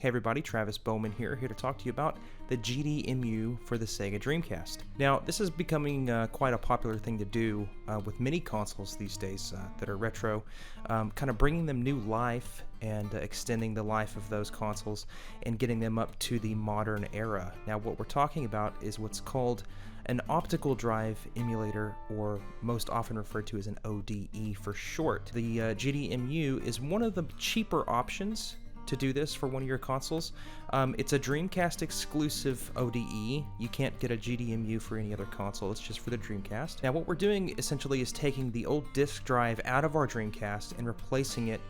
Hey everybody, Travis Bowman here to talk to you about the GDEMU for the Sega Dreamcast. Now, this is becoming quite a popular thing to do with many consoles these days that are retro, kind of bringing them new life and extending the life of those consoles and getting them up to the modern era. Now, what we're talking about is what's called an optical drive emulator, or most often referred to as an ODE for short. The GDEMU is one of the cheaper options to do this for one of your consoles. It's a Dreamcast exclusive ODE. You can't get a GDEMU for any other console, it's just for the Dreamcast. Now what we're doing essentially is taking the old disk drive out of our Dreamcast and replacing it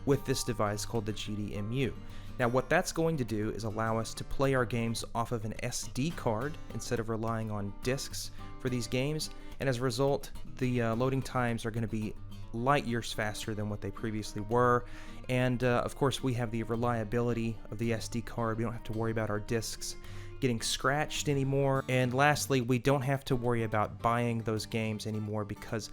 with this device called the GDEMU. Now what that's going to do is allow us to play our games off of an SD card instead of relying on discs for these games, and as a result the loading times are going to be light years faster than what they previously were, and of course we have the reliability of the SD card. We don't have to worry about our discs getting scratched anymore, and lastly we don't have to worry about buying those games anymore because,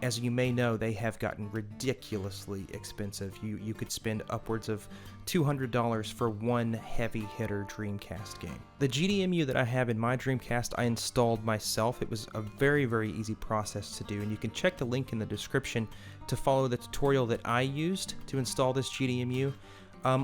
as you may know, they have gotten ridiculously expensive. You could spend upwards of $200 for one heavy hitter Dreamcast game. The GDEMU that I have in my Dreamcast I installed myself. It was a very easy process to do, and you can check the link in the description to follow the tutorial that I used to install this GDEMU.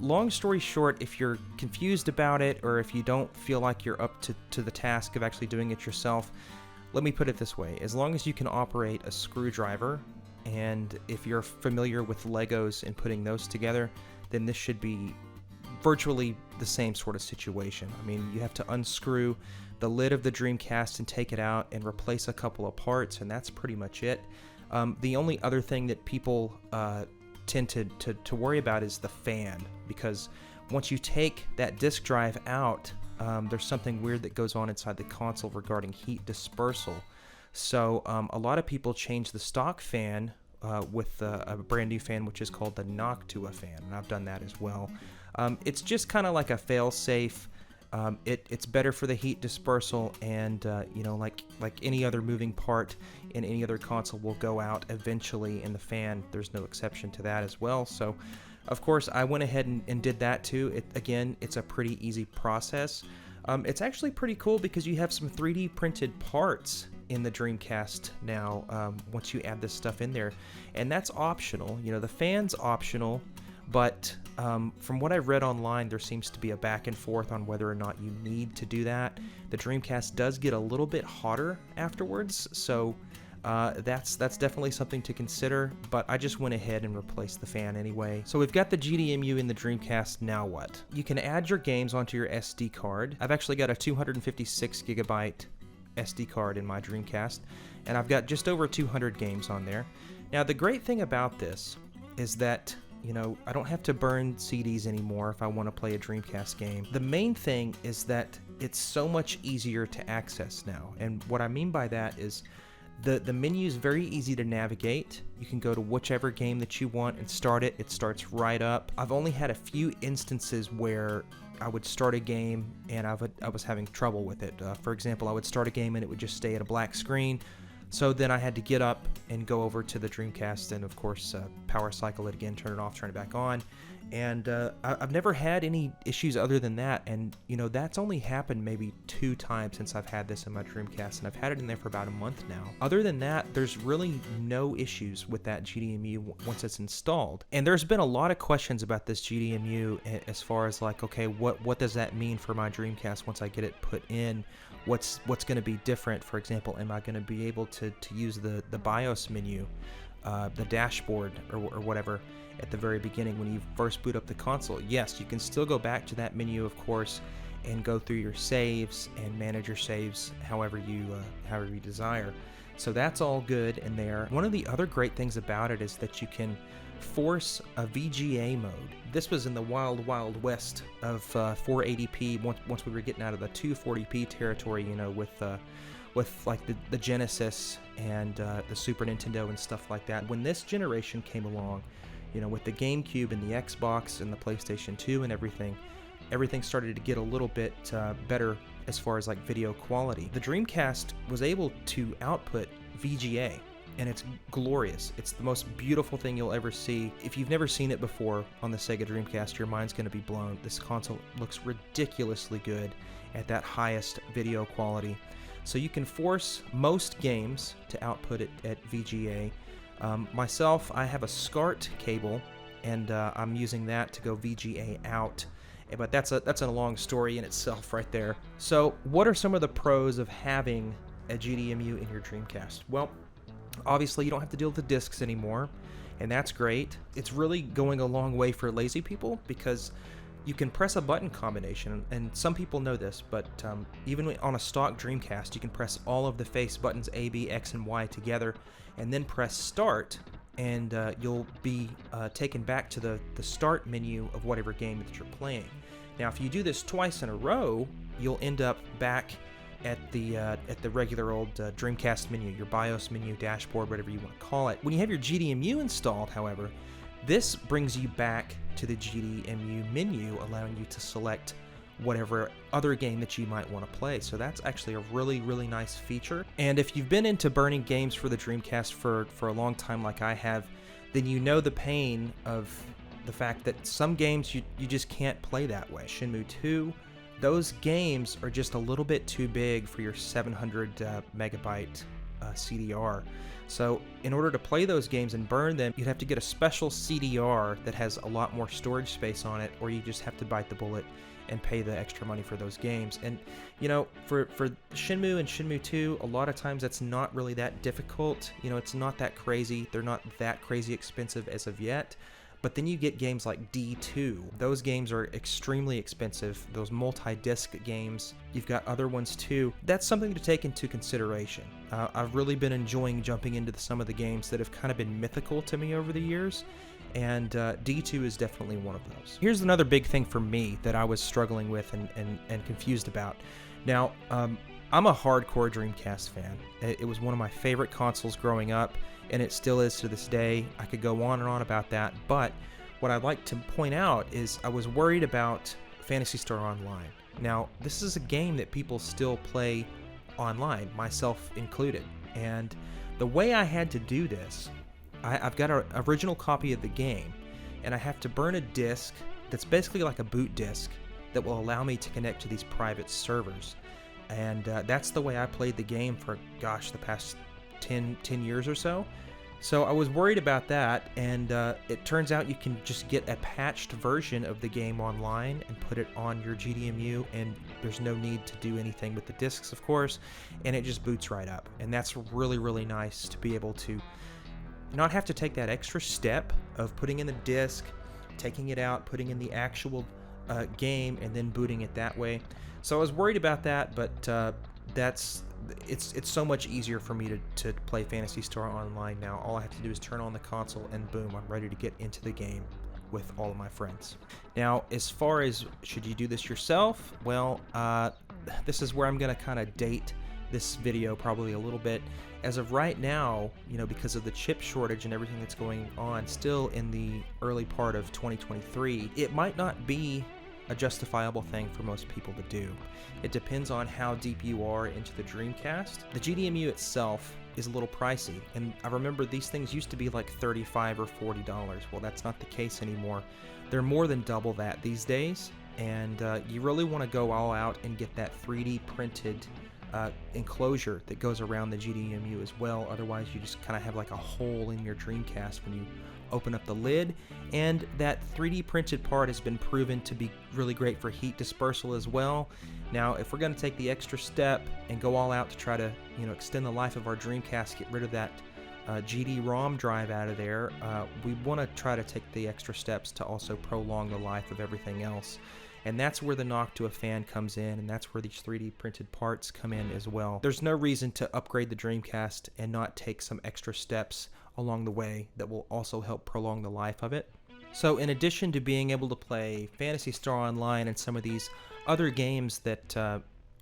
Long story short, if you're confused about it or if you don't feel like you're up to the task of actually doing it yourself, let me put it this way: as long as you can operate a screwdriver, and if you're familiar with Legos and putting those together, then this should be virtually the same sort of situation. I mean, you have to unscrew the lid of the Dreamcast and take it out and replace a couple of parts, and that's pretty much it. The only other thing that people tend to worry about is the fan, because once you take that disk drive out, there's something weird that goes on inside the console regarding heat dispersal. So a lot of people change the stock fan with a brand new fan, which is called the Noctua fan, and I've done that as well. It's just kind of like a fail-safe. It's better for the heat dispersal, and you know, like any other moving part in any other console will go out eventually, and the fan, there's no exception to that as well. So of course I went ahead and did that too. Again, it's a pretty easy process. It's actually pretty cool because you have some 3D printed parts in the Dreamcast now once you add this stuff in there, and that's optional. You know, the fan's optional, but from what I've read online, there seems to be a back and forth on whether or not you need to do that. The Dreamcast does get a little bit hotter afterwards, so that's definitely something to consider, but I just went ahead and replaced the fan anyway. So we've got the GDEMU in the Dreamcast. Now what? You can add your games onto your SD card. I've actually got a 256 gigabyte SD card in my Dreamcast, and I've got just over 200 games on there. Now the great thing about this is that, you know, I don't have to burn CDs anymore if I want to play a Dreamcast game. The main thing is that it's so much easier to access now, and what I mean by that is the menu is very easy to navigate. You can go to whichever game that you want and start it. It starts right up. I've only had a few instances where I would start a game and I was having trouble with it. For example, I would start a game and it would just stay at a black screen. So then I had to get up and go over to the Dreamcast and, of course, power cycle it again, turn it off, turn it back on. And I've never had any issues other than that. And, you know, that's only happened maybe 2 times since I've had this in my Dreamcast, and I've had it in there for about a month now. Other than that, there's really no issues with that GDEMU once it's installed. And there's been a lot of questions about this GDEMU as far as like, okay, what does that mean for my Dreamcast once I get it put in? What's going to be different? For example, am I going to be able to use the BIOS menu, the dashboard or whatever at the very beginning when you first boot up the console? Yes, you can still go back to that menu, of course, and go through your saves and manage your saves however you desire. So that's all good in there. One of the other great things about it is that you can force a VGA mode. This was in the wild west of 480p once we were getting out of the 240p territory, you know, with like the Genesis and the Super Nintendo and stuff like that. When this generation came along, you know, with the GameCube and the Xbox and the PlayStation 2 and everything started to get a little bit better as far as like video quality. The Dreamcast was able to output VGA, and it's glorious. It's the most beautiful thing you'll ever see. If you've never seen it before on the Sega Dreamcast, your mind's going to be blown. This console looks ridiculously good at that highest video quality. So you can force most games to output it at VGA. Myself, I have a SCART cable, and I'm using that to go VGA out. But that's a long story in itself right there. So what are some of the pros of having a GDEMU in your Dreamcast? Well, obviously you don't have to deal with the discs anymore, and that's great. It's really going a long way for lazy people because you can press a button combination, and some people know this, but even on a stock Dreamcast, you can press all of the face buttons A, B, X, and Y together, and then press start, and you'll be taken back to the start menu of whatever game that you're playing. Now, if you do this twice in a row, you'll end up back at the regular old Dreamcast menu, your BIOS menu, dashboard, whatever you want to call it. When you have your GDEMU installed, however, this brings you back to the GDEMU menu, allowing you to select whatever other game that you might want to play. So that's actually a really, really nice feature. And if you've been into burning games for the Dreamcast for a long time like I have, then you know the pain of the fact that some games you just can't play that way. Shenmue 2, those games are just a little bit too big for your 700 megabyte CDR. So in order to play those games and burn them, you'd have to get a special CDR that has a lot more storage space on it, or you just have to bite the bullet and pay the extra money for those games. And you know, for Shenmue and Shenmue 2, a lot of times that's not really that difficult. You know, it's not that crazy. They're not that crazy expensive as of yet. But then you get games like D2. Those games are extremely expensive. Those multi-disc games. You've got other ones too. That's something to take into consideration. I've really been enjoying jumping into some of the games that have kind of been mythical to me over the years, and D2 is definitely one of those. Here's another big thing for me that I was struggling with and confused about. Now, I'm a hardcore Dreamcast fan. It was one of my favorite consoles growing up, and it still is to this day. I could go on and on about that, but what I'd like to point out is I was worried about Phantasy Star Online. Now, this is a game that people still play online, myself included, and the way I had to do this, I've got an original copy of the game, and I have to burn a disc that's basically like a boot disc that will allow me to connect to these private servers. And that's the way I played the game for, gosh, the past 10 years or so. So I was worried about that, and it turns out you can just get a patched version of the game online and put it on your GDEMU, and there's no need to do anything with the discs, of course, and it just boots right up. And that's really, really nice to be able to not have to take that extra step of putting in the disc, taking it out, putting in the actual game, and then booting it that way. So I was worried about that, but it's so much easier for me to play Phantasy Star Online now. All I have to do is turn on the console, and boom, I'm ready to get into the game with all of my friends. Now, as far as should you do this yourself, well, this is where I'm going to kind of date this video probably a little bit. As of right now, you know, because of the chip shortage and everything that's going on still in the early part of 2023, it might not be a justifiable thing for most people to do. It depends on how deep you are into the Dreamcast. The GDEMU itself is a little pricey, and I remember these things used to be like $35 or $40. Well, that's not the case anymore. They're more than double that these days, and you really want to go all out and get that 3D printed enclosure that goes around the GDEMU as well. Otherwise, you just kind of have like a hole in your Dreamcast when you open up the lid, and that 3D printed part has been proven to be really great for heat dispersal as well. Now, if we're going to take the extra step and go all out to try to, you know, extend the life of our Dreamcast, get rid of that GD-ROM drive out of there, we want to try to take the extra steps to also prolong the life of everything else. And that's where the knock to a fan comes in, and that's where these 3D printed parts come in as well. There's no reason to upgrade the Dreamcast and not take some extra steps along the way that will also help prolong the life of it. So in addition to being able to play Phantasy Star Online and some of these other games that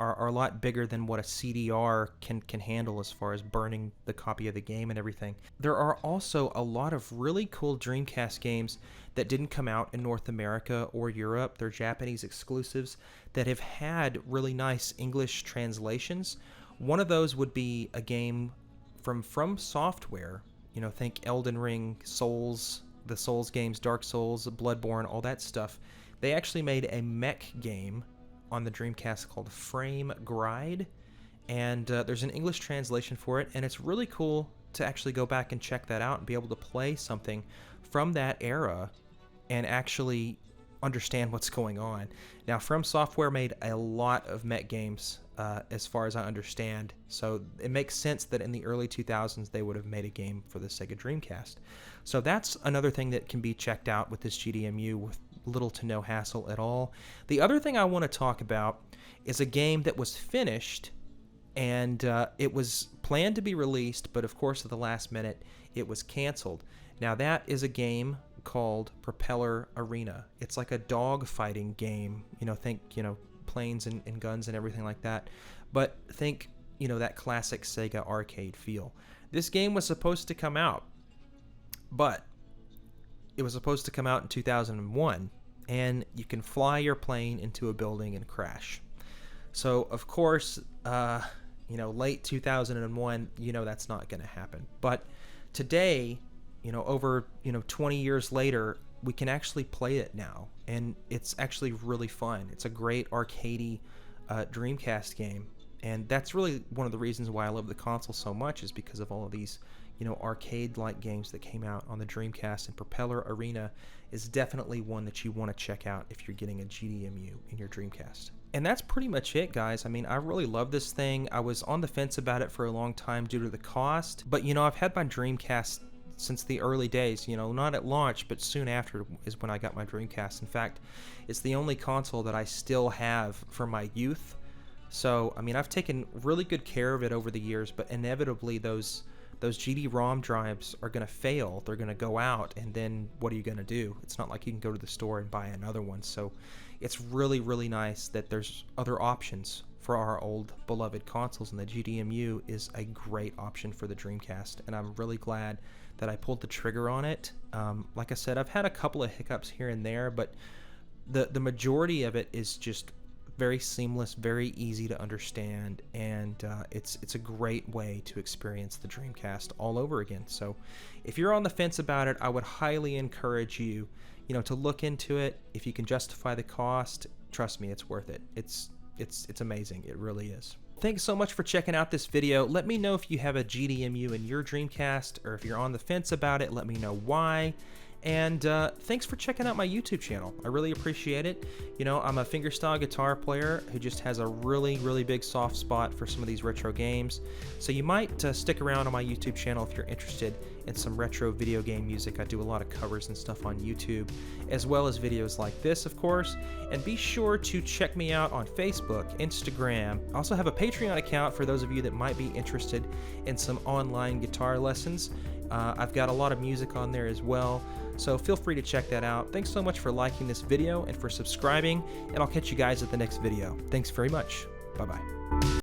are a lot bigger than what a CDR can handle as far as burning the copy of the game and everything, there are also a lot of really cool Dreamcast games that didn't come out in North America or Europe. They're Japanese exclusives that have had really nice English translations. One of those would be a game From Software, you know, think Elden Ring, Souls, the Souls games, Dark Souls, Bloodborne, all that stuff. They actually made a mech game on the Dreamcast called Frame Gride, and there's an English translation for it, and it's really cool to actually go back and check that out and be able to play something from that era and actually understand what's going on. Now, From Software made a lot of mech games, as far as I understand, so it makes sense that in the early 2000s they would have made a game for the Sega Dreamcast. So that's another thing that can be checked out with this GDEMU with little to no hassle at all. The other thing I want to talk about is a game that was finished, and it was planned to be released, but of course at the last minute it was canceled. Now that is a game called Propeller Arena. It's like a dog fighting game, you know, think, you know, planes and guns and everything like that, but think, you know, that classic Sega arcade feel. This game was supposed to come out, but it was supposed to come out in 2001, and you can fly your plane into a building and crash. So of course, you know, late 2001, you know, that's not going to happen. But today, you know, over, you know, 20 years later, we can actually play it now, and it's actually really fun. It's a great arcadey Dreamcast game, and that's really one of the reasons why I love the console so much, is because of all of these, you know, arcade-like games that came out on the Dreamcast, and Propeller Arena is definitely one that you want to check out if you're getting a GDEMU in your Dreamcast. And that's pretty much it, guys. I mean, I really love this thing. I was on the fence about it for a long time due to the cost, but, you know, I've had my Dreamcast since the early days, you know, not at launch, but soon after is when I got my Dreamcast. In fact, it's the only console that I still have from my youth. So, I mean, I've taken really good care of it over the years, but inevitably those GD-ROM drives are going to fail. They're going to go out, and then what are you going to do? It's not like you can go to the store and buy another one. So it's really, really nice that there's other options for our old beloved consoles, and the GDEMU is a great option for the Dreamcast, and I'm really glad that I pulled the trigger on it. Like I said, I've had a couple of hiccups here and there, but the majority of it is just very seamless, very easy to understand, and it's a great way to experience the Dreamcast all over again. So if you're on the fence about it, I would highly encourage you, you know, to look into it. If you can justify the cost, trust me, it's worth it. It's amazing. It really is. Thanks so much for checking out this video. Let me know if you have a GDEMU in your Dreamcast, or if you're on the fence about it, let me know why. And thanks for checking out my YouTube channel. I really appreciate it. You know, I'm a fingerstyle guitar player who just has a really, really big soft spot for some of these retro games. So you might stick around on my YouTube channel if you're interested in some retro video game music. I do a lot of covers and stuff on YouTube, as well as videos like this, of course. And be sure to check me out on Facebook, Instagram. I also have a Patreon account for those of you that might be interested in some online guitar lessons. I've got a lot of music on there as well, so feel free to check that out. Thanks so much for liking this video and for subscribing, and I'll catch you guys at the next video. Thanks very much. Bye-bye.